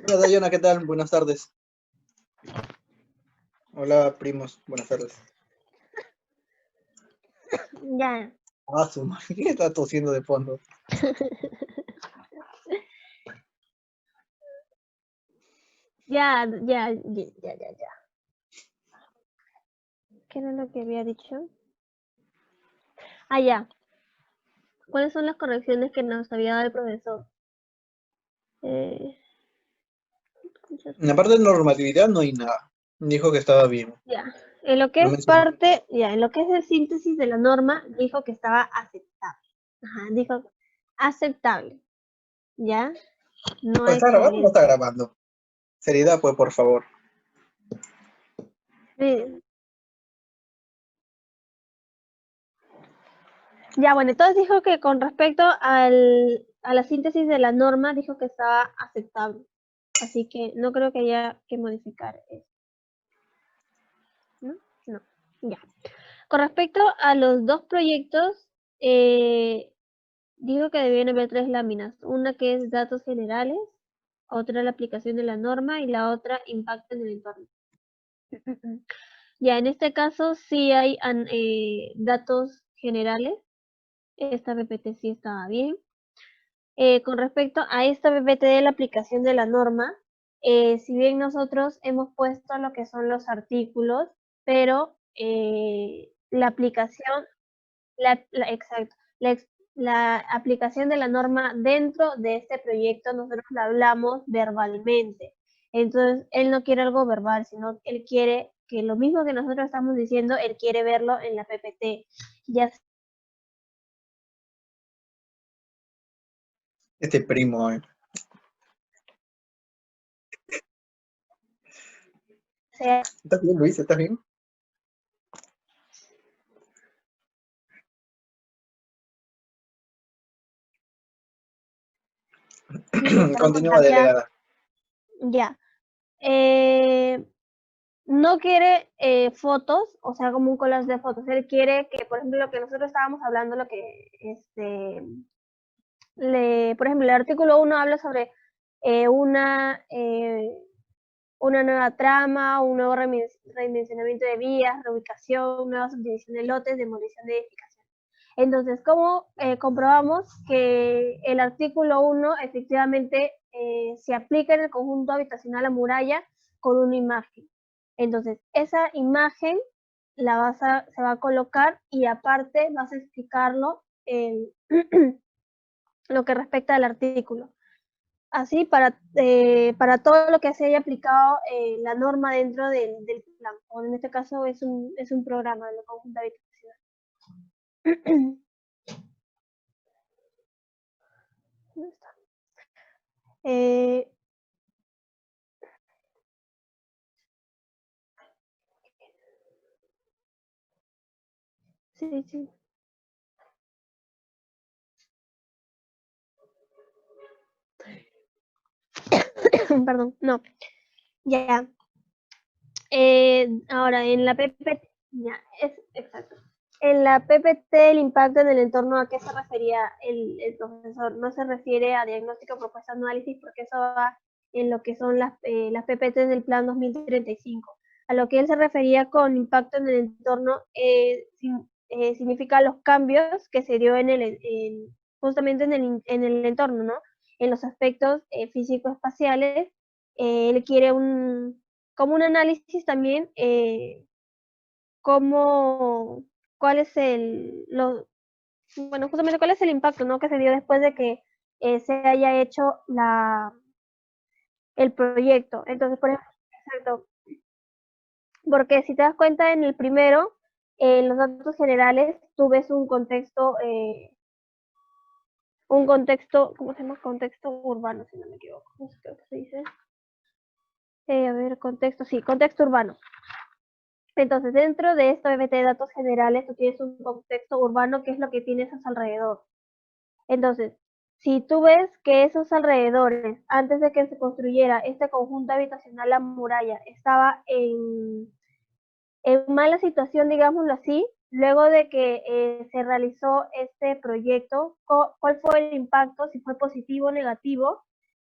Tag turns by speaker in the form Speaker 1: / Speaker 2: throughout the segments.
Speaker 1: Hola Dayana, ¿qué tal? Buenas tardes. Hola primos, buenas tardes.
Speaker 2: Ya,
Speaker 1: Ah, su madre, ¿quién está tosiendo de fondo?
Speaker 2: ya. ¿Qué era lo que había dicho? Ah, ya. ¿Cuáles son las correcciones que nos había dado el profesor? Eh,
Speaker 1: En la parte de normatividad no hay nada. Dijo que estaba bien.
Speaker 2: ya. En lo que
Speaker 1: No
Speaker 2: es
Speaker 1: mencionó.
Speaker 2: parte, ya, en lo que es el síntesis de la norma, dijo que estaba aceptable. Ajá, dijo aceptable. ¿Ya? No
Speaker 1: ¿Está grabando o no está
Speaker 2: excelente.
Speaker 1: grabando? Seriedad, pues, por favor.
Speaker 2: Sí. Ya, bueno, entonces dijo que con respecto a la síntesis de la norma, dijo que estaba aceptable. Así que no creo que haya que modificar eso. ¿No? No. Ya. Con respecto a los dos proyectos, digo que debían haber tres láminas. Una que es datos generales, otra la aplicación de la norma y la otra impacto en el entorno. Ya, en este caso sí hay datos generales. Esta PPT sí estaba bien. Con respecto a esta PPT de la aplicación de la norma, si bien nosotros hemos puesto lo que son los artículos, pero la aplicación, exacto, la aplicación de la norma dentro de este proyecto nosotros la hablamos verbalmente. Entonces, él no quiere algo verbal, sino él quiere que lo mismo que nosotros estamos diciendo, él quiere verlo en la PPT. Ya
Speaker 1: Este primo,
Speaker 2: sea
Speaker 1: ¿Estás bien, Luis? ¿Estás bien?
Speaker 2: si le puedo
Speaker 1: Continúa,
Speaker 2: contar ya,
Speaker 1: delegada.
Speaker 2: ya. Eh, no quiere fotos, o sea, como un collage de fotos. Él quiere que, por ejemplo, lo que nosotros estábamos hablando, lo que, por ejemplo, el artículo 1 habla sobre eh, una, eh, una nueva trama, un nuevo redimensionamiento de vías, reubicación, nueva subdivisión de lotes, demolición de edificación. Entonces, ¿cómo comprobamos que el artículo 1 efectivamente se aplica en el conjunto habitacional a muralla con una imagen? Entonces, esa imagen se va a colocar y aparte vas a explicarlo en lo que respecta al artículo. Así, para todo lo que se haya aplicado la norma dentro del plan, o en este caso es un programa de conjunto habitacional. ¿Dónde está? Eh, sí. Perdón, no, ya. Ahora, en la PPT, ya, es exacto. En la PPT, el impacto en el entorno, ¿a qué se refería el profesor? No se refiere a diagnóstico, propuesta, análisis, porque eso va en lo que son las PPT del plan 2035. A lo que él se refería con impacto en el entorno significa los cambios que se dio justamente en el entorno, ¿no? En los aspectos físico-espaciales. Él quiere como un análisis también, cómo, cuál es bueno, justamente cuál es el impacto, ¿no? Que se dio después de que se haya hecho el proyecto. Entonces, por ejemplo, exacto, porque si te das cuenta en el primero, en los datos generales, tú ves un contexto, ¿cómo se llama? Contexto urbano, si no me equivoco. No sé qué se dice. A ver, contexto, sí, contexto urbano. Entonces, dentro de esta BBT de datos generales, tú tienes un contexto urbano, que es lo que tienes a su alrededor. Entonces, si tú ves que esos alrededores, antes de que se construyera este conjunto habitacional, la muralla, estaba en mala situación, digámoslo así, luego de que se realizó este proyecto, ¿cuál fue el impacto? Si fue positivo o negativo,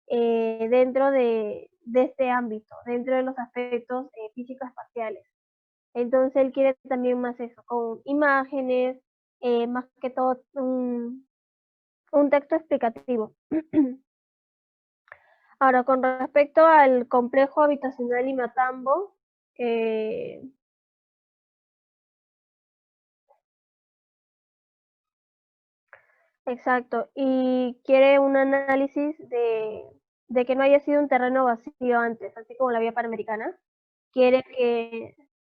Speaker 2: dentro de este ámbito, dentro de los aspectos físico-espaciales. Entonces él quiere también más eso, con imágenes, más que todo un texto explicativo. Ahora, con respecto al complejo habitacional Limatambo, exacto, y quiere un análisis de que no haya sido un terreno vacío antes, así como la vía panamericana. Quiere que,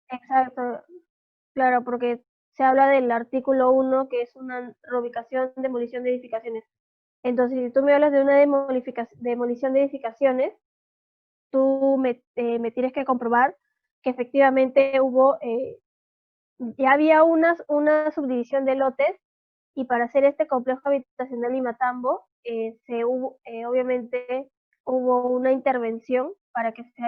Speaker 2: exacto, claro, porque se habla del artículo 1, que es una reubicación, demolición de edificaciones. Entonces, si tú me hablas de una demolición de edificaciones, tú me tienes que comprobar que efectivamente hubo, ya había una subdivisión de lotes, y para hacer este complejo habitacional Limatambo, obviamente hubo una intervención para que se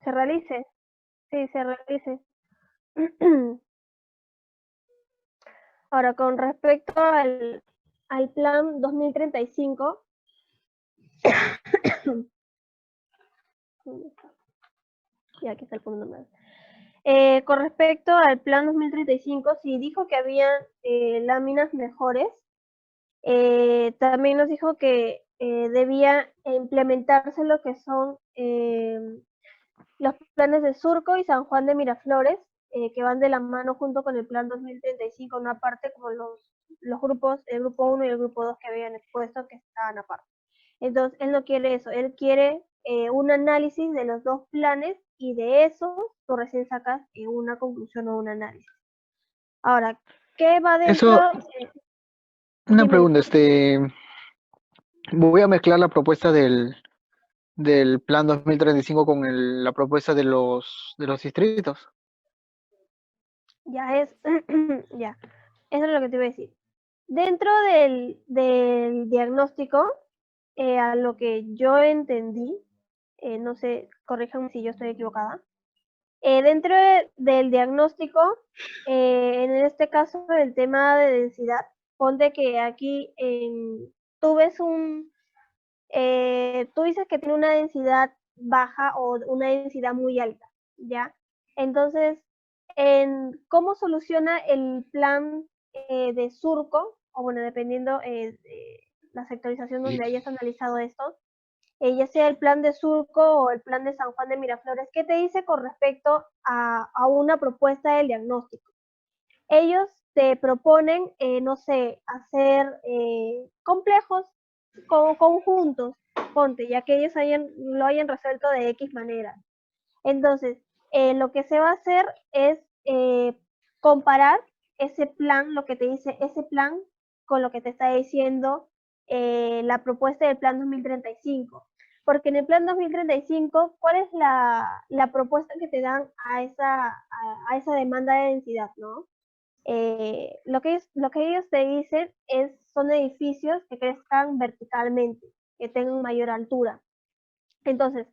Speaker 2: realice, sí, se realice. Ahora, con respecto al plan 2035, y aquí está el punto más. Con respecto al plan 2035, sí dijo que había láminas mejores. También nos dijo que debía implementarse lo que son los planes de Surco y San Juan de Miraflores, que van de la mano junto con el plan 2035, una parte como los grupos, el grupo 1 y el grupo 2 que habían expuesto, que estaban aparte. Entonces, él no quiere eso, él quiere un análisis de los dos planes, y de eso tú recién sacas una conclusión o un análisis. Ahora, ¿qué va dentro?
Speaker 3: Eso, una
Speaker 2: Dime.
Speaker 3: pregunta, voy a mezclar la propuesta del plan 2035 con la propuesta de los distritos.
Speaker 2: Ya es, ya, eso es lo que te iba a decir. Dentro del diagnóstico, a lo que yo entendí, no sé, corríjame si yo estoy equivocada, dentro del diagnóstico, en este caso el tema de densidad, ponte que aquí tú ves tú dices que tiene una densidad baja o una densidad muy alta, ¿ya? Entonces, ¿cómo soluciona el plan de Surco? O bueno, dependiendo de la sectorización donde hayas analizado esto, ya sea el plan de Surco o el plan de San Juan de Miraflores, ¿qué te dice con respecto a una propuesta del diagnóstico? Ellos te proponen, no sé, hacer complejos conjuntos, ponte, ya que ellos lo hayan resuelto de X manera. Entonces, lo que se va a hacer es comparar ese plan, lo que te dice ese plan, con lo que te está diciendo la propuesta del plan 2035. Porque en el plan 2035, ¿cuál es la propuesta que te dan a esa demanda de densidad, no? Lo que ellos te dicen son edificios que crezcan verticalmente, que tengan mayor altura. Entonces,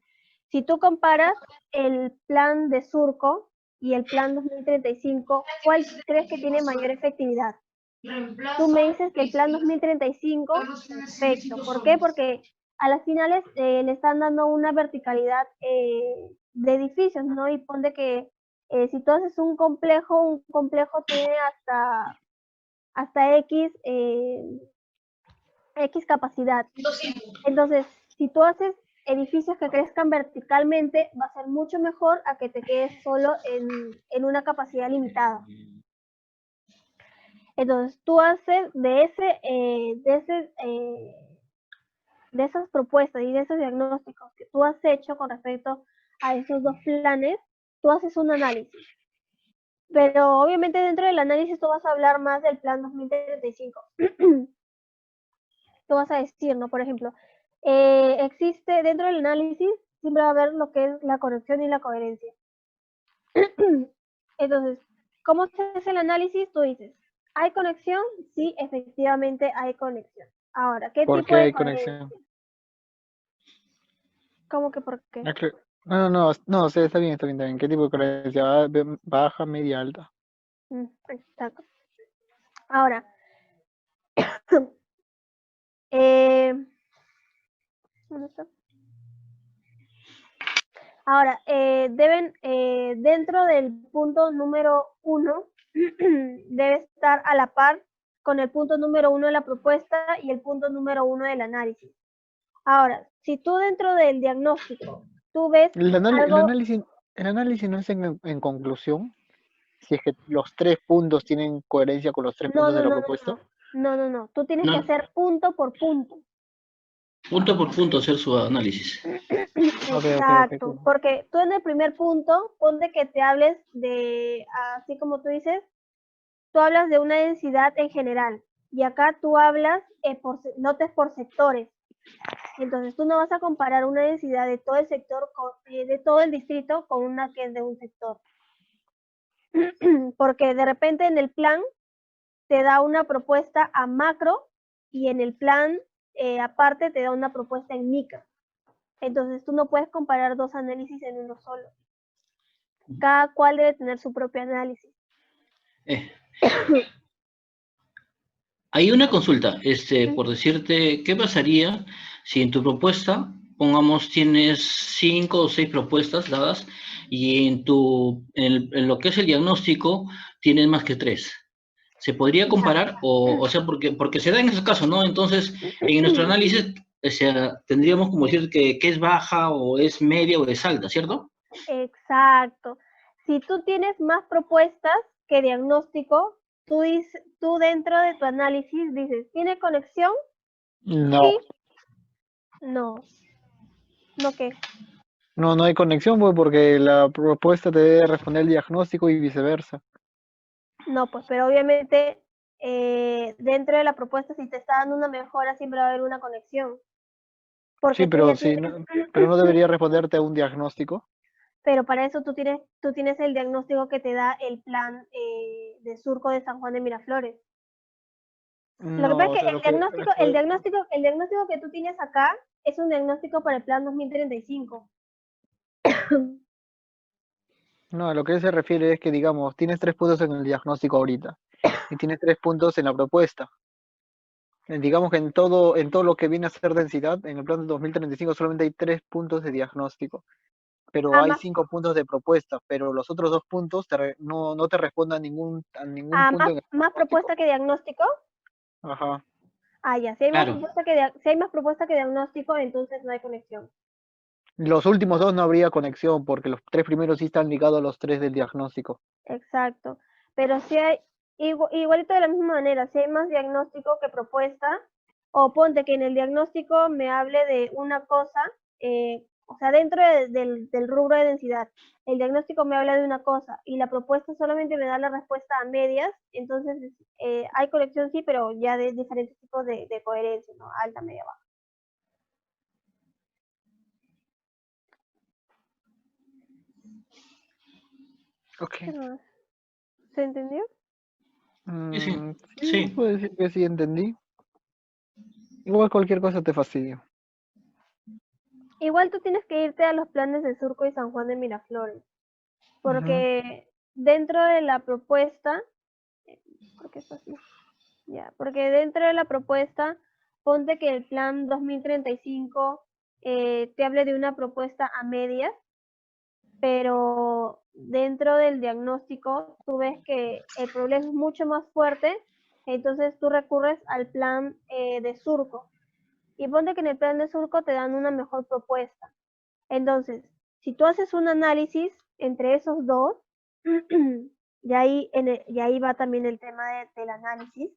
Speaker 2: si tú comparas el plan de Surco y el plan 2035, ¿cuál crees que tiene mayor efectividad? Tú me dices que el plan 2035, perfecto. ¿Por qué? Porque a las finales le están dando una verticalidad de edificios, ¿no? Y ponte que si tú haces un complejo tiene hasta X capacidad. Entonces, si tú haces edificios que crezcan verticalmente, va a ser mucho mejor a que te quedes solo en una capacidad limitada. Entonces, tú haces de esas propuestas y de esos diagnósticos que tú has hecho con respecto a esos dos planes, tú haces un análisis. Pero obviamente dentro del análisis tú vas a hablar más del plan 2035. Tú vas a decir, ¿no? Por ejemplo, existe dentro del análisis, siempre va a haber lo que es la conexión y la coherencia. Entonces, ¿cómo se hace el análisis? Tú dices, ¿hay conexión? Sí, efectivamente hay conexión. Ahora, ¿qué
Speaker 3: ¿Por
Speaker 2: tipo
Speaker 3: qué
Speaker 2: de
Speaker 3: hay
Speaker 2: coherencia?
Speaker 3: conexión?
Speaker 2: ¿Cómo que por qué?
Speaker 3: No, sí, está bien, está bien, está bien. ¿Qué tipo de coherencia? Baja, media, alta.
Speaker 2: Exacto. Ahora, está. Ahora, dentro del punto número 1, debe estar a la par con el punto número 1 de la propuesta y el punto número 1 del análisis. Ahora, si tú dentro del diagnóstico, tú ves
Speaker 3: El
Speaker 2: algo,
Speaker 3: análisis no es en conclusión, si es que los 3 puntos tienen coherencia con los 3
Speaker 2: no,
Speaker 3: puntos
Speaker 2: no,
Speaker 3: de la
Speaker 2: no, no,
Speaker 3: propuesta.
Speaker 2: no, tú tienes que
Speaker 4: No,
Speaker 2: hacer punto por punto.
Speaker 4: punto por punto hacer su análisis.
Speaker 3: Ok,
Speaker 2: Exacto,
Speaker 3: cool.
Speaker 2: porque tú en el primer punto, ponte que te hables de, así como tú dices, tú hablas de una densidad en general, y acá tú hablas lotes por sectores. Entonces tú no vas a comparar una densidad de todo el sector, de todo el distrito, con una que es de un sector. Porque de repente en el plan te da una propuesta a macro y en el plan aparte te da una propuesta en micro. Entonces tú no puedes comparar dos análisis en uno solo. Cada cual debe tener su propio análisis.
Speaker 4: Hay una consulta, por decirte, ¿qué pasaría si en tu propuesta, pongamos, tienes 5 o 6 propuestas dadas y en lo que es el diagnóstico tienes más que 3? ¿Se podría comparar? O sea, porque se da en esos casos, ¿no? Entonces, en nuestro análisis, o sea, tendríamos como decir que es baja o es media o es alta, ¿cierto?
Speaker 2: Exacto. Si tú tienes más propuestas que diagnóstico, tú dentro de tu análisis dices, ¿tiene conexión?
Speaker 3: No.
Speaker 2: Sí. No. ¿No qué?
Speaker 3: No hay conexión, pues, porque la propuesta te debe responder el diagnóstico y viceversa.
Speaker 2: No, pues, pero obviamente dentro de la propuesta, si te está dando una mejora, siempre va a haber una conexión. Porque
Speaker 3: Sí,
Speaker 2: tú ya
Speaker 3: pero
Speaker 2: tienes,
Speaker 3: pero no debería responderte a un diagnóstico.
Speaker 2: pero para eso tú tienes el diagnóstico que te da el plan de surco de San Juan de Miraflores. Lo que pasa
Speaker 3: No, o
Speaker 2: es
Speaker 3: sea,
Speaker 2: que el diagnóstico que tú tienes acá es un diagnóstico para el plan 2035.
Speaker 3: no, a lo que él se refiere es que, digamos, tienes 3 puntos en el diagnóstico ahorita y tienes 3 puntos en la propuesta. Digamos que en todo lo que viene a ser densidad, en el plan de 2035 solamente hay 3 puntos de diagnóstico, pero hay
Speaker 2: Más,
Speaker 3: 5 puntos de propuesta, pero los otros 2 puntos no te responden a ningún punto en el
Speaker 2: más
Speaker 3: diagnóstico.
Speaker 2: propuesta que diagnóstico.
Speaker 3: Ajá.
Speaker 2: Ya, si hay más
Speaker 4: Claro.
Speaker 2: propuesta si hay más propuesta que diagnóstico, entonces no hay conexión.
Speaker 3: Los últimos 2 no habría conexión porque los 3 primeros sí están ligados a los 3 del diagnóstico.
Speaker 2: Exacto. Pero si hay, igualito de la misma manera, si hay más diagnóstico que propuesta, o ponte que en el diagnóstico me hable de una cosa, o sea, dentro del rubro de densidad, el diagnóstico me habla de una cosa y la propuesta solamente me da la respuesta a medias, entonces hay conexión sí, pero ya de diferentes tipos de coherencia, ¿no? Alta, media, baja.
Speaker 3: Ok.
Speaker 2: ¿Se entendió?
Speaker 4: Sí,
Speaker 3: Sí,
Speaker 4: sí.
Speaker 3: puedo decir que sí entendí. Igual cualquier cosa te fastidio.
Speaker 2: Igual tú tienes que irte a los planes de Surco y San Juan de Miraflores,
Speaker 3: Ujú.
Speaker 2: porque dentro de la propuesta, ¿por qué está así? Ya, porque dentro de la propuesta, ponte que el plan 2035 te hable de una propuesta a medias, pero dentro del diagnóstico tú ves que el problema es mucho más fuerte, entonces tú recurres al plan de Surco. Y ponte que en el plan de Surco te dan una mejor propuesta. Entonces, si tú haces un análisis entre esos dos, y ahí va también el tema del análisis,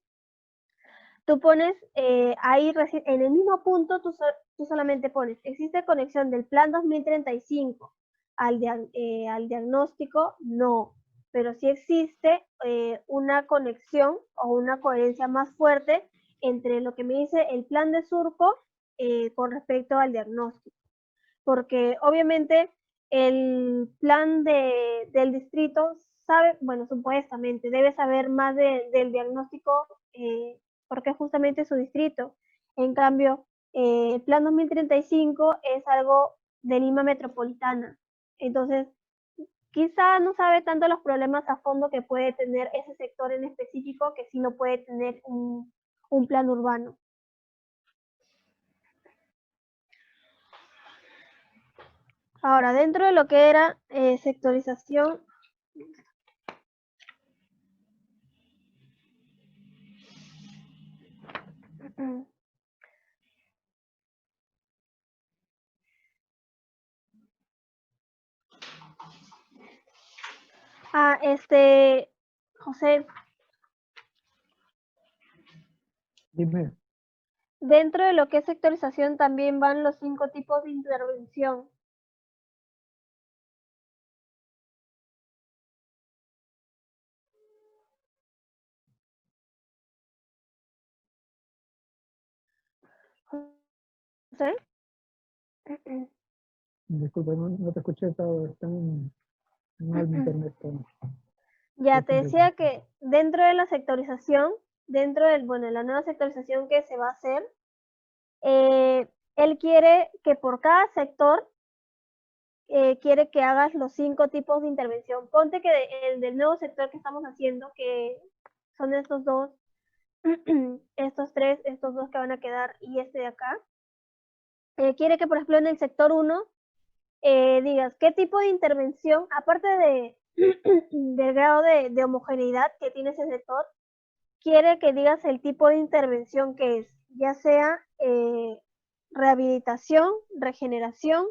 Speaker 2: tú pones ahí en el mismo punto, tú solamente pones, existe conexión del plan 2035 al diagnóstico, no, pero sí existe una conexión o una coherencia más fuerte entre lo que me dice el plan de Surco con respecto al diagnóstico, porque obviamente el plan del distrito sabe, bueno, supuestamente debe saber más del diagnóstico porque es justamente su distrito. En cambio, el plan 2035 es algo de Lima Metropolitana. Entonces, quizá no sabe tanto los problemas a fondo que puede tener ese sector en específico que sí no puede tener un plan urbano. Ahora, dentro de lo que era sectorización, José,
Speaker 5: Dime.
Speaker 2: dentro de lo que es sectorización también van los 5 tipos de intervención. ¿Sí?
Speaker 5: Disculpa, no te escuché, está en mal mi internet.
Speaker 2: Ya te decía que dentro de la sectorización, dentro del, bueno, la nueva sectorización que se va a hacer, él quiere que por cada sector quiere que hagas los 5 tipos de intervención. Ponte que el del nuevo sector que estamos haciendo, que son estos dos, estos tres, estos dos que van a quedar y este de acá, quiere que, por ejemplo, en el sector 1 digas qué tipo de intervención, aparte del grado de homogeneidad que tiene ese sector, quiere que digas el tipo de intervención que es, ya sea rehabilitación, regeneración,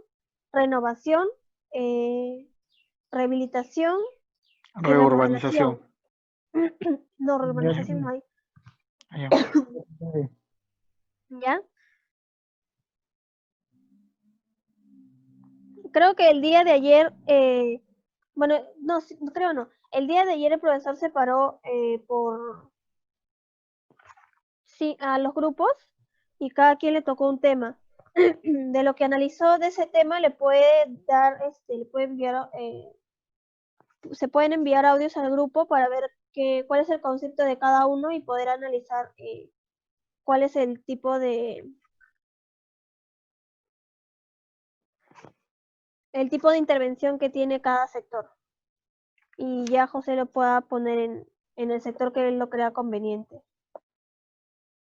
Speaker 2: renovación, rehabilitación y
Speaker 3: Reurbanización.
Speaker 2: No, reurbanización no hay.
Speaker 3: Ya.
Speaker 2: ¿Ya? Creo que el día de ayer, bueno, no, creo no. El día de ayer el profesor separó por, sí, a los grupos y cada quien le tocó un tema. De lo que analizó de ese tema le puede dar, le puede enviar, se pueden enviar audios al grupo para ver cuál es el concepto de cada uno y poder analizar cuál es el tipo de intervención que tiene cada sector. Y ya José lo pueda poner en el sector que él lo crea conveniente.